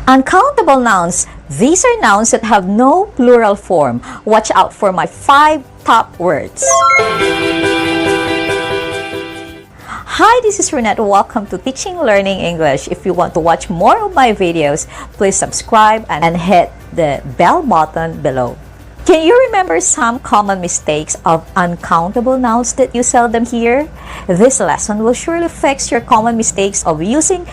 Uncountable nouns. These are nouns that have no plural form. Watch out for my 5 top words. Hi, this is Renette. Welcome to Teaching Learning English. If you want to watch more of my videos, please subscribe and hit the bell button below. Can you remember some common mistakes of uncountable nouns that you seldom hear? This lesson will surely fix your common mistakes of using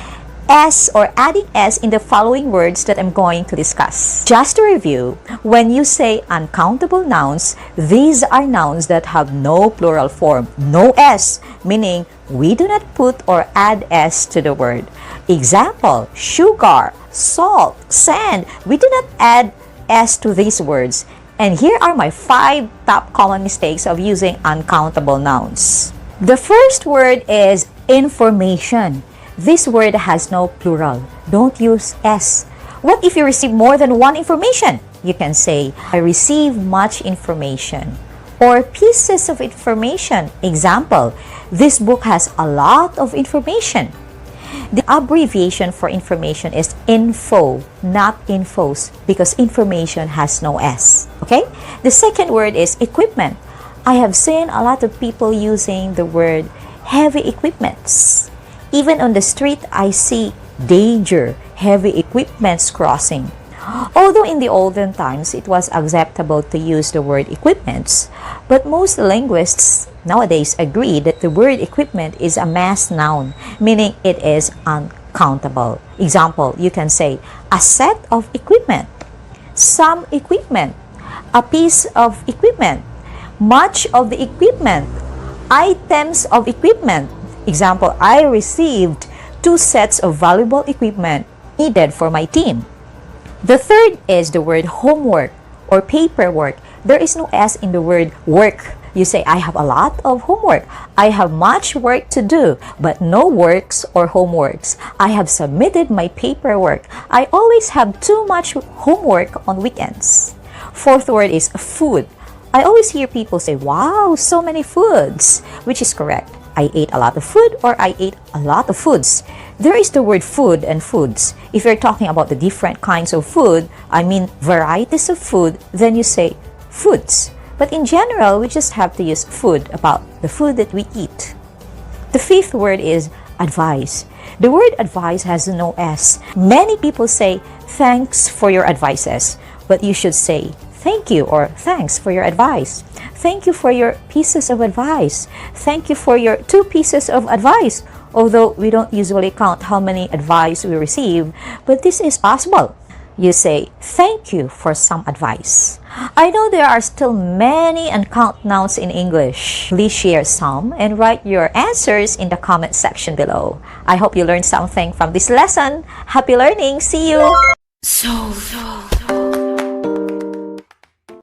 S or adding S in the following words that I'm going to discuss. Just to review, when you say uncountable nouns, these are nouns that have no plural form, no S, meaning we do not put or add S to the word. Example, sugar, salt, sand. We do not add S to these words. And here are my 5 top common mistakes of using uncountable nouns. The first word is information. This word has no plural. Don't use S. What if you receive more than one information? You can say, I receive much information. Or pieces of information. Example, this book has a lot of information. The abbreviation for information is info, not infos, because information has no S. Okay? The second word is equipment. I have seen a lot of people using the word heavy equipments. Even on the street, I see danger, heavy equipments crossing. Although in the olden times, it was acceptable to use the word equipments, but most linguists nowadays agree that the word equipment is a mass noun, meaning it is uncountable. Example, you can say, a set of equipment, some equipment, a piece of equipment, much of the equipment, items of equipment. Example, I received 2 sets of valuable equipment needed for my team. The third is the word homework or paperwork. There is no S in the word work. You say, I have a lot of homework. I have much work to do, but no works or homeworks. I have submitted my paperwork. I always have too much homework on weekends. Fourth word is food. I always hear people say, wow, so many foods, which is correct. I ate a lot of food or I ate a lot of foods. There is the word food and foods. If you're talking about the different kinds of food, I mean varieties of food, then you say foods. But in general, we just have to use food about the food that we eat. The fifth word is advice. The word advice has no S. Many people say thanks for your advices, but you should say thank you or thanks for your advice. Thank you for your pieces of advice. Thank you for your 2 pieces of advice. Although we don't usually count how many advice we receive, but this is possible. You say, thank you for some advice. I know there are still many uncountable nouns in English. Please share some and write your answers in the comment section below. I hope you learned something from this lesson. Happy learning. See you. So